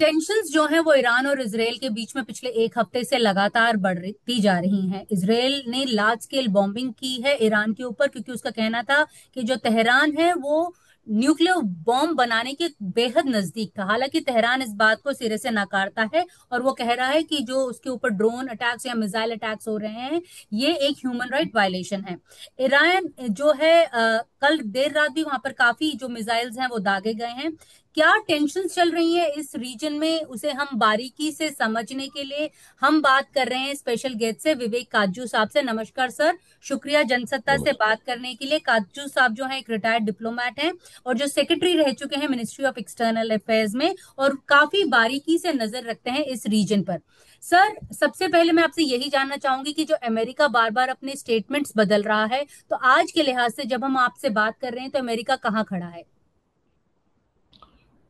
Tensions जो हैं वो ईरान और इसराइल के बीच में पिछले एक हफ्ते से लगातार बढ़ती जा रही हैं। इसराइल ने लार्ज स्केल बॉम्बिंग की है ईरान के ऊपर, क्योंकि उसका कहना था कि जो तेहरान है वो न्यूक्लियर बॉम्ब बनाने के बेहद नजदीक था। हालांकि तेहरान इस बात को सिरे से नकारता है और वो कह रहा है कि जो उसके ऊपर ड्रोन अटैक्स या मिसाइल अटैक्स हो रहे हैं ये एक ह्यूमन राइट वायलेशन है। ईरान जो है कल देर रात भी वहां पर काफी जो मिसाइल्स हैं वो दागे गए हैं। क्या टेंशन चल रही है इस रीजन में, उसे हम बारीकी से समझने के लिए हम बात कर रहे हैं स्पेशल गेस्ट से विवेक काजू साहब से। नमस्कार सर, शुक्रिया जनसत्ता से नमस्कार। बात करने के लिए। काजू साहब जो है एक रिटायर्ड डिप्लोमेट हैं और जो सेक्रेटरी रह चुके हैं मिनिस्ट्री ऑफ एक्सटर्नल अफेयर्स में, और काफी बारीकी से नजर रखते हैं इस रीजन पर। सर, सबसे पहले मैं आपसे यही जानना चाहूंगी कि जो अमेरिका बार बार अपने स्टेटमेंट्स बदल रहा है, तो आज के लिहाज से जब हम आपसे बात कर रहे हैं तो अमेरिका कहाँ खड़ा है?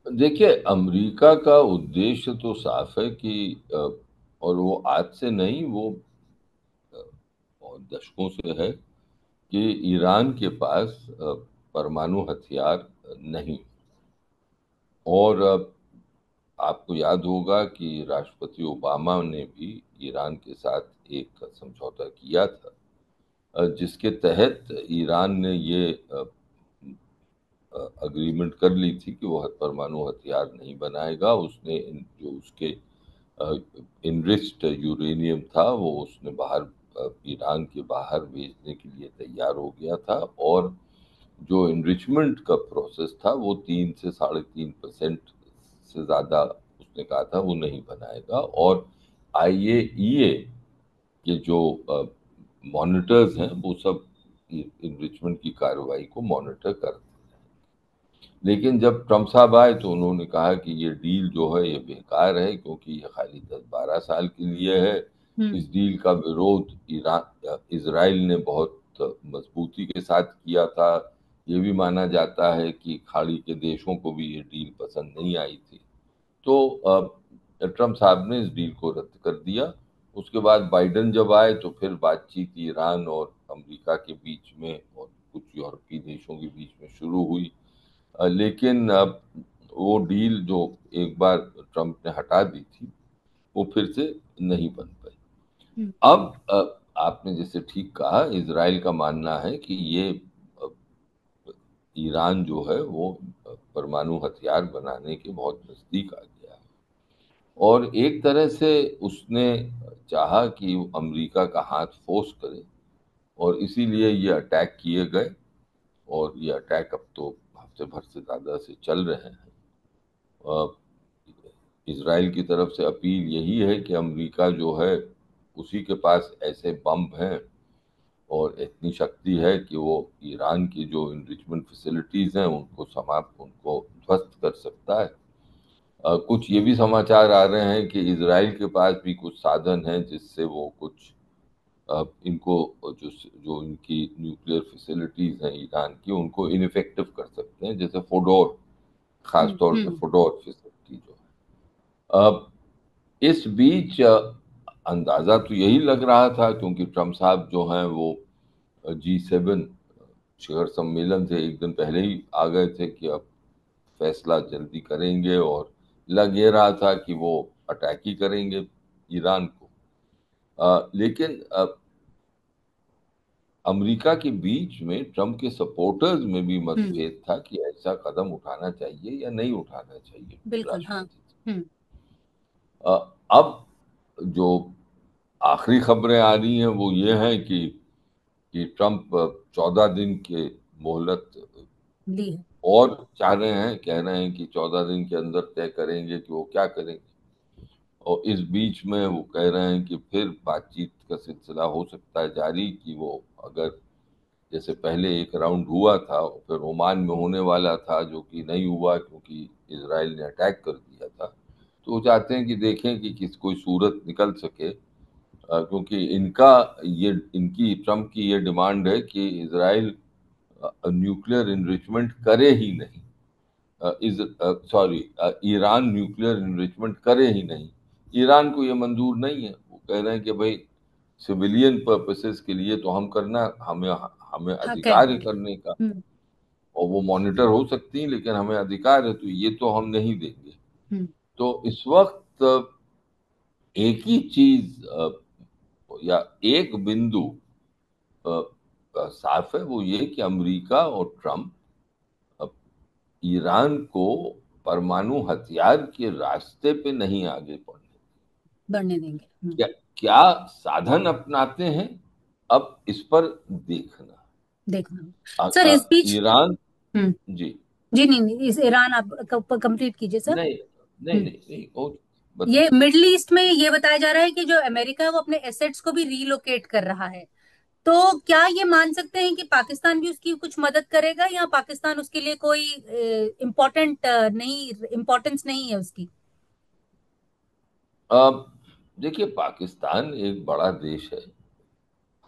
देखिए, अमेरिका का उद्देश्य तो साफ है कि और वो आज से नहीं, वो और दशकों से है कि ईरान के पास परमाणु हथियार नहीं। और आपको याद होगा कि राष्ट्रपति ओबामा ने भी ईरान के साथ एक समझौता किया था, जिसके तहत ईरान ने ये अग्रीमेंट कर ली थी कि वो परमाणु हथियार नहीं बनाएगा। उसने जो उसके इनरिच्ड यूरेनियम था वो उसने बाहर ईरान के बाहर भेजने के लिए तैयार हो गया था। और जो इनरिचमेंट का प्रोसेस था वो 3 से 3.5% से ज़्यादा उसने कहा था वो नहीं बनाएगा। और आईएईए के जो मॉनिटर्स हैं वो सब इनरिचमेंट की कार्रवाई को मॉनिटर करते हैं। लेकिन जब ट्रम्प साहब आए तो उन्होंने कहा कि ये डील जो है ये बेकार है, क्योंकि ये खाली 10-12 साल के लिए है। हम्म। इस डील का विरोध ईरान इसराइल ने बहुत मजबूती के साथ किया था। ये भी माना जाता है कि खाड़ी के देशों को भी ये डील पसंद नहीं आई थी। तो ट्रम्प साहब ने इस डील को रद्द कर दिया। उसके बाद बाइडेन जब आए तो फिर बातचीत ईरान और अमेरिका के बीच में और कुछ यूरोपीय देशों के बीच में शुरू हुई। लेकिन वो डील जो एक बार ट्रम्प ने हटा दी थी वो फिर से नहीं बन पाई। हम्म। अब आपने जैसे ठीक कहा, इजराइल का मानना है कि ये अ, ईरान जो है वो परमाणु हथियार बनाने के बहुत नजदीक आ गया है। और एक तरह से उसने चाहा कि वो अमेरिका का हाथ फोर्स करे, और इसीलिए ये अटैक किए गए। और ये अटैक अब तो हफ्ते भर से ज्यादा से चल रहे हैं। अ, इजराइल की तरफ से अपील यही है कि अमेरिका जो है उसी के पास ऐसे बम हैं और इतनी शक्ति है कि वो ईरान की जो इनरिचमेंट फैसिलिटीज हैं उनको समाप्त उनको ध्वस्त कर सकता है। कुछ ये भी समाचार आ रहे हैं कि इजराइल के पास भी कुछ साधन हैं जिससे वो कुछ इनको जो जो इनकी न्यूक्लियर फैसिलिटीज हैं ईरान की उनको इनफेक्टिव कर सकते हैं, जैसे फोडोर, खास हम्म। तौर पे हम्म। फोडोर फैसिलिटी जो है। इस बीच अंदाजा तो यही लग रहा था, क्योंकि ट्रम्प साहब जो हैं वो G7 शिखर सम्मेलन से एक दिन पहले ही आ गए थे कि अब फैसला जल्दी करेंगे। और लग ये रहा था कि वो अटैक ही करेंगे ईरान को। लेकिन अमेरिका के बीच में ट्रम्प के सपोर्टर्स में भी हम्म। मतभेद था कि ऐसा कदम उठाना चाहिए या नहीं उठाना चाहिए बिल्कुल, हाँ। राष्ट्रपति से। हम्म। अब जो आखिरी खबरें आ रही हैं वो ये हैं कि ट्रम्प 14 दिन के मोहलत ली है। और चाह रहे हैं, कह रहे हैं कि 14 दिन के अंदर तय करेंगे कि वो क्या करेंगे। और इस बीच में वो कह रहे हैं कि फिर बातचीत का सिलसिला हो सकता है जारी, कि वो अगर जैसे पहले एक राउंड हुआ था और फिर ओमान में होने वाला था जो कि नहीं हुआ क्योंकि इसराइल ने अटैक कर दिया था। तो वो चाहते हैं कि देखें कि कोई सूरत निकल सके। क्योंकि इनकी ट्रम्प की ये डिमांड है कि इसराइल न्यूक्लियर इनरिचमेंट करे ही नहीं। ईरान न्यूक्लियर इनरिचमेंट करे ही नहीं। ईरान को ये मंजूर नहीं है। वो कह रहे हैं कि भाई सिविलियन पर्पसेस के लिए तो हम करना, हमें हमें हक है अधिकार है हमारे। करने का। हम्म। और वो मॉनिटर हो सकती हैं लेकिन हमें अधिकार है, तो ये तो हम नहीं देंगे। हम्म। तो इस वक्त एक ही चीज या एक बिंदु साफ है, वो ये कि अमेरिका और ट्रम्प अब ईरान को परमाणु हथियार के रास्ते पे नहीं आगे बढ़ने। बढ़ने देंगे। क्या क्या साधन अपनाते हैं, अब इस पर देखना। देखना। सर इस बीच। ईरान। हम्म। जी। जी नहीं नहीं, इस ईरान आप कंप्लीट कीजिए सर। नहीं नहीं हम्म। नहीं नहीं, वो ये बताइए। मिडल ईस्ट में ये बताया जा रहा है कि जो अमेरिका है वो अपने एसेट्स को भी रीलोकेट कर रहा है। तो क्या ये मान सकते हैं कि पाकिस्तान भी उसकी कुछ मदद करेगा, या पाकिस्तान उसके लिए कोई इम्पोर्टेंट नहीं, इम्पोर्टेंस नहीं है उसकी? अब देखिए, पाकिस्तान एक बड़ा देश है,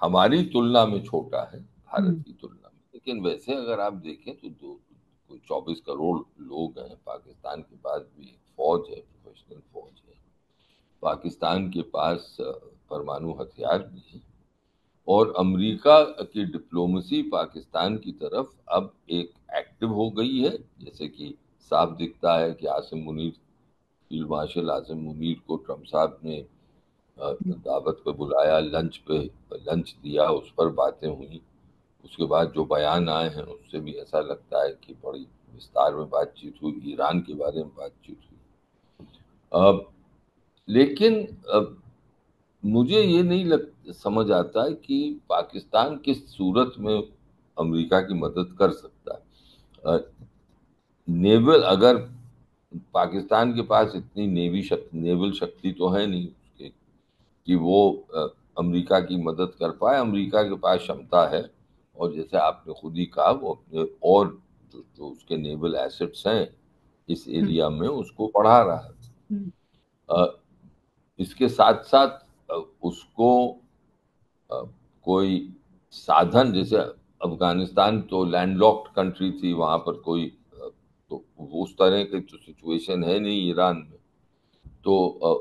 हमारी तुलना में छोटा है, भारत हम्म। की तुलना में। लेकिन वैसे अगर आप देखें तो दो कोई 24 करोड़ लोग हैं। पाकिस्तान के पास भी एक फौज है, प्रोफेशनल फौज है। पाकिस्तान के पास परमाणु हथियार भी है। और अमेरिका की डिप्लोमेसी पाकिस्तान की तरफ अब एक एक्टिव हो गई है। जैसे कि साफ दिखता है कि आसिम मुनीर, फील्ड मार्शल आसिम मुनीर को ट्रम्प साहब ने दावत पे बुलाया, लंच दिया, उस पर बातें हुई। उसके बाद जो बयान आए हैं उससे भी ऐसा लगता है कि बड़ी विस्तार में बातचीत हुई, ईरान के बारे में बातचीत हुई। अब लेकिन अब मुझे ये नहीं समझ आता है कि पाकिस्तान किस सूरत में अमेरिका की मदद कर सकता है। नेवल, अगर पाकिस्तान के पास इतनी नेवल शक्ति तो है नहीं उसके कि वो अमेरिका की मदद कर पाए। अमेरिका के पास क्षमता है, और जैसे आपने खुद ही कहा, वो अपने और जो उसके नेवल एसेट्स हैं इस हम्म। एरिया में, उसको बढ़ा रहा है। हम्म। अ, इसके साथ साथ उसको अ, कोई साधन, जैसे अफगानिस्तान तो लैंडलॉक्ड कंट्री थी, वहां पर कोई तो वो उस तरह की तो सिचुएशन है नहीं ईरान में। तो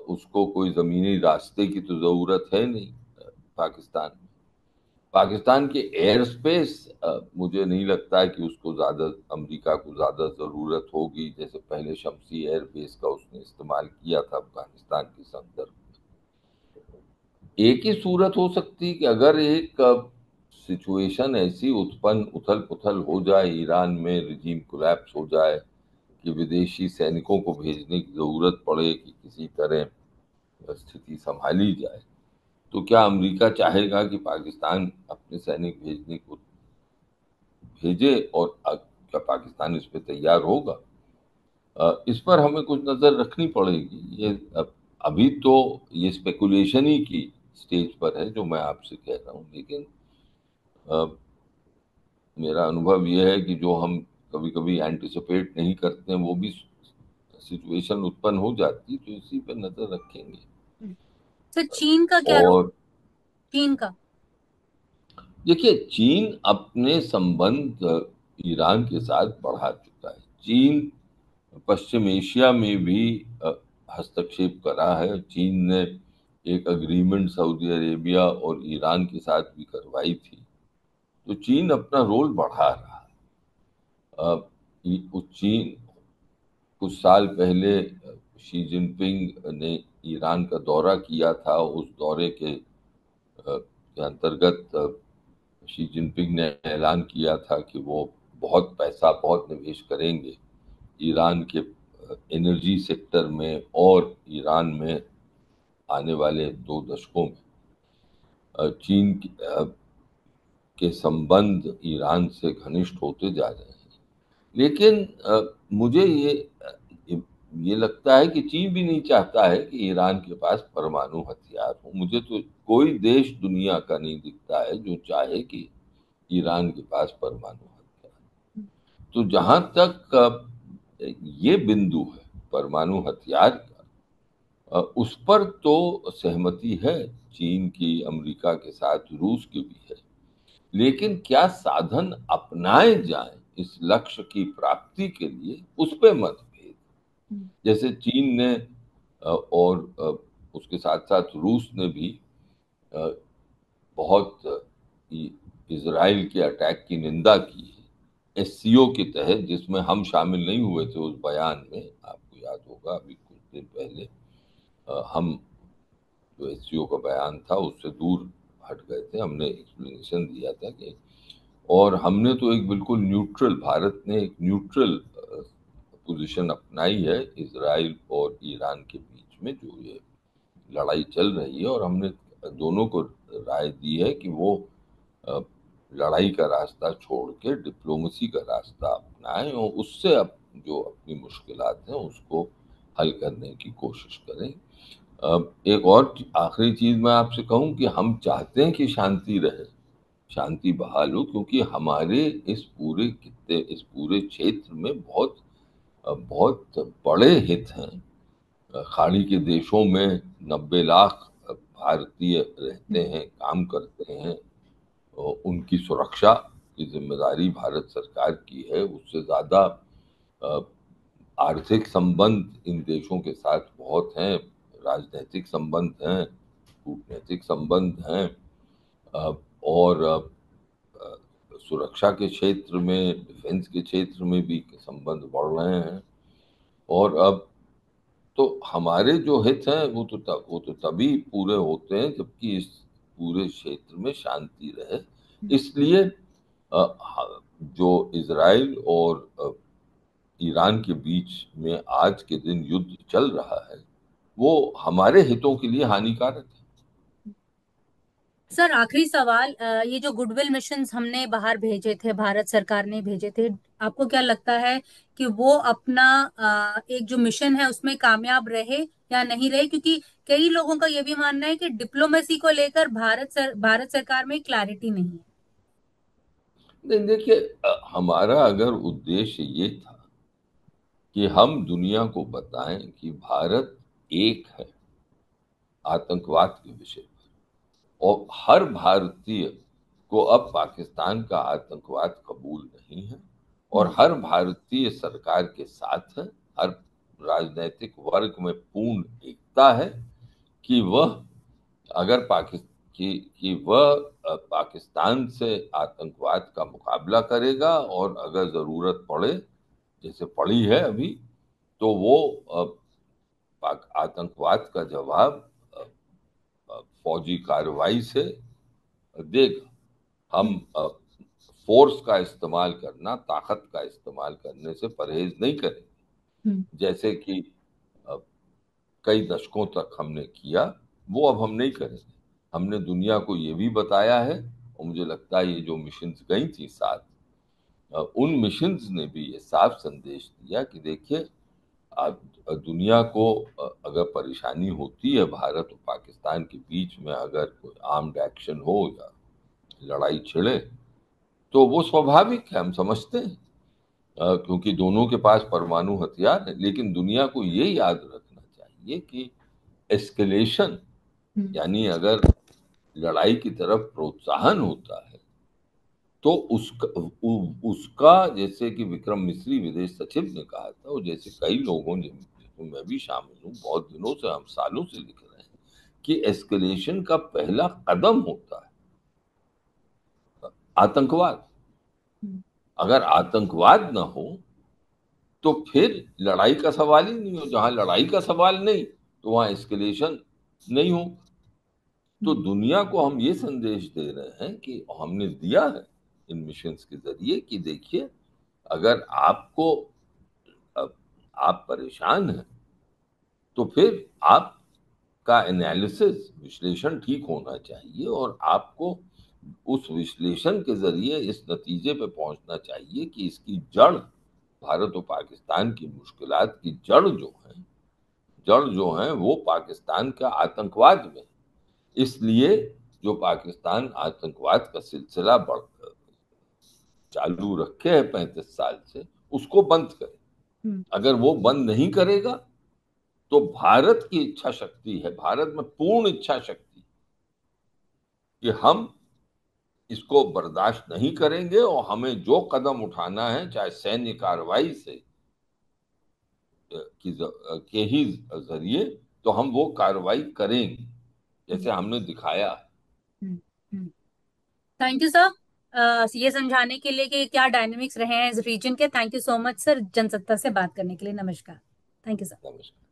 उसको कोई जमीनी रास्ते की तो जरूरत है नहीं पाकिस्तान में। पाकिस्तान के एयर स्पेस, मुझे नहीं लगता है कि उसको ज्यादा, अमेरिका को ज्यादा जरूरत होगी, जैसे पहले शमसी एयर बेस का उसने इस्तेमाल किया था अफगानिस्तान के संदर्भ में। एक ही सूरत हो सकती है कि अगर एक सिचुएशन ऐसी उत्पन्न, उथल पुथल हो जाए ईरान में, रिजीम कोलैप्स हो जाए कि विदेशी सैनिकों को भेजने की जरूरत पड़े कि किसी तरह स्थिति संभाली जाए, तो क्या अमेरिका चाहेगा कि पाकिस्तान अपने सैनिक भेजने को भेजे, और क्या पाकिस्तान इस पे तैयार होगा? इस पर हमें कुछ नजर रखनी पड़ेगी। ये अभी तो ये स्पेकुलेशन ही की स्टेज पर है जो मैं आपसे कह रहा हूँ। लेकिन अ, मेरा अनुभव यह है कि जो हम कभी कभी एंटिसिपेट नहीं करते हैं, वो भी सिचुएशन उत्पन्न हो जाती, तो इसी पे नजर रखेंगे। सर चीन का क्या रोल? और चीन का। देखिए, चीन अपने संबंध ईरान के साथ बढ़ा चुका है। चीन पश्चिम एशिया में भी हस्तक्षेप करा है। चीन ने एक अग्रीमेंट सऊदी अरेबिया और ईरान के साथ भी करवाई थी। तो चीन अपना रोल बढ़ा रहा है। चीन कुछ साल पहले शी जिनपिंग ने ईरान का दौरा किया था। उस दौरे के अंतर्गत शी जिनपिंग ने ऐलान किया था कि वो बहुत पैसा, बहुत निवेश करेंगे ईरान के एनर्जी सेक्टर में, और ईरान में आने वाले 2 दशकों में चीन के संबंध ईरान से घनिष्ठ होते जा रहे हैं। लेकिन मुझे ये लगता है कि चीन भी नहीं चाहता है कि ईरान के पास परमाणु हथियार हो। मुझे तो कोई देश दुनिया का नहीं दिखता है जो चाहे कि ईरान के पास परमाणु हथियार। तो जहां तक ये बिंदु है परमाणु हथियार का, उस पर तो सहमति है चीन की, अमेरिका के साथ रूस की भी है। लेकिन क्या साधन अपनाए जाएं इस लक्ष्य की प्राप्ति के लिए, उस पे मतभेद। जैसे चीन ने और उसके साथ साथ रूस ने भी अ, बहुत इजराइल के अटैक की निंदा की है एससीओ के तहत, जिसमें हम शामिल नहीं हुए थे उस बयान में, आपको याद होगा अभी कुछ दिन पहले हम जो एससीओ का बयान था उससे दूर हट गए थे। हमने एक्सप्लेनेशन दिया था कि, और हमने तो एक बिल्कुल न्यूट्रल, भारत ने एक न्यूट्रल पोजीशन अपनाई है इजराइल और ईरान के बीच में जो ये लड़ाई चल रही है, और हमने दोनों को राय दी है कि वो अ, लड़ाई का रास्ता छोड़ के डिप्लोमेसी का रास्ता अपनाएं और उससे अब जो अपनी मुश्किलात हैं उसको हल करने की कोशिश करें। एक और आखिरी चीज मैं आपसे कहूं कि हम चाहते हैं कि शांति रहे, शांति बहाल हो, क्योंकि हमारे इस पूरे क्षेत्र में बहुत बड़े हित हैं। खाड़ी के देशों में 90 लाख भारतीय रहते हैं, काम करते हैं, और उनकी सुरक्षा की जिम्मेदारी भारत सरकार की है। उससे ज्यादा अ, आर्थिक संबंध इन देशों के साथ बहुत हैं, राजनीतिक संबंध हैं, कूटनीतिक संबंध हैं, और सुरक्षा के क्षेत्र में, डिफेंस के क्षेत्र में भी संबंध बढ़ रहे हैं। और अब तो हमारे जो हित हैं वो तो तभी पूरे होते हैं जबकि इस पूरे क्षेत्र में शांति रहे। इसलिए जो इजराइल और ईरान के बीच में आज के दिन युद्ध चल रहा है वो हमारे हितों के लिए हानिकारक है। सर आखिरी सवाल, ये जो गुडविल मिशंस हमने बाहर भेजे थे, भारत सरकार ने भेजे थे, आपको क्या लगता है कि वो अपना एक जो मिशन है उसमें कामयाब रहे या नहीं रहे? क्योंकि कई लोगों का ये भी मानना है कि डिप्लोमेसी को लेकर भारत सरकार में क्लैरिटी नहीं है। नहीं, देखिए, हमारा अगर उद्देश्य ये था कि हम दुनिया को बताएं कि भारत एक है आतंकवाद के विषय में, और हर भारतीय को अब पाकिस्तान का आतंकवाद कबूल नहीं है, और हर भारतीय सरकार के साथ है, हर राजनीतिक वर्ग में पूर्ण एकता है कि वह अगर पाकिस्तान से आतंकवाद का मुकाबला करेगा, और अगर जरूरत पड़े, जैसे पड़ी है अभी, तो वो आतंकवाद का जवाब फौजी कार्रवाई से देगा। हम फोर्स का इस्तेमाल करना, ताकत का इस्तेमाल करने से परहेज नहीं करेंगे, जैसे कि अ, कई दशकों तक हमने किया, वो अब हम नहीं करेंगे। हमने दुनिया को ये भी बताया है, और मुझे लगता है ये जो मिशंस गई थी साथ, उन मिशंस ने भी ये साफ संदेश दिया कि देखिए, अब दुनिया को अगर परेशानी होती है भारत और पाकिस्तान के बीच में, अगर कोई आर्म्ड एक्शन हो या लड़ाई छिड़े, तो वो स्वाभाविक है, हम समझते हैं, क्योंकि दोनों के पास परमाणु हथियार है। लेकिन दुनिया को ये याद रखना चाहिए कि एस्केलेशन, यानी अगर लड़ाई की तरफ प्रोत्साहन होता है, तो उसका जैसे कि विक्रम मिश्री विदेश सचिव ने कहा था, और जैसे कई लोगों ने, जिसमें मैं भी शामिल हूँ, बहुत दिनों से, हम सालों से लिख रहे हैं कि एस्केलेशन का पहला कदम होता है आतंकवाद। अगर आतंकवाद ना हो तो फिर लड़ाई का सवाल ही नहीं हो। जहां लड़ाई का सवाल नहीं, तो वहां एस्केलेशन नहीं हो। तो दुनिया को हम ये संदेश दे रहे हैं कि हमने दिया है इन मिशंस के जरिए कि देखिए, अगर अब आप परेशान हैं, तो फिर आपका एनालिसिस, विश्लेषण ठीक होना चाहिए, और आपको उस विश्लेषण के जरिए इस नतीजे पे पहुंचना चाहिए कि इसकी जड़, भारत और पाकिस्तान की मुश्किलात की जड़ जो है वो पाकिस्तान का आतंकवाद में। इसलिए जो पाकिस्तान आतंकवाद का सिलसिला चालू रखे है 35 साल से, उसको बंद करे। अगर वो बंद नहीं करेगा, तो भारत की इच्छा शक्ति है, भारत में पूर्ण इच्छा शक्ति, कि हम इसको बर्दाश्त नहीं करेंगे, और हमें जो कदम उठाना है, चाहे सैन्य कार्रवाई से के ही जरिए, तो हम वो कार्रवाई करेंगे, जैसे हमने दिखाया। थैंक यू सर, ये समझाने के लिए कि क्या डायनेमिक्स रहे हैं इस रीजन के। Thank you so much sir, Jansatta से बात करने के लिए। नमस्कार। Thank you sir. नमस्कार।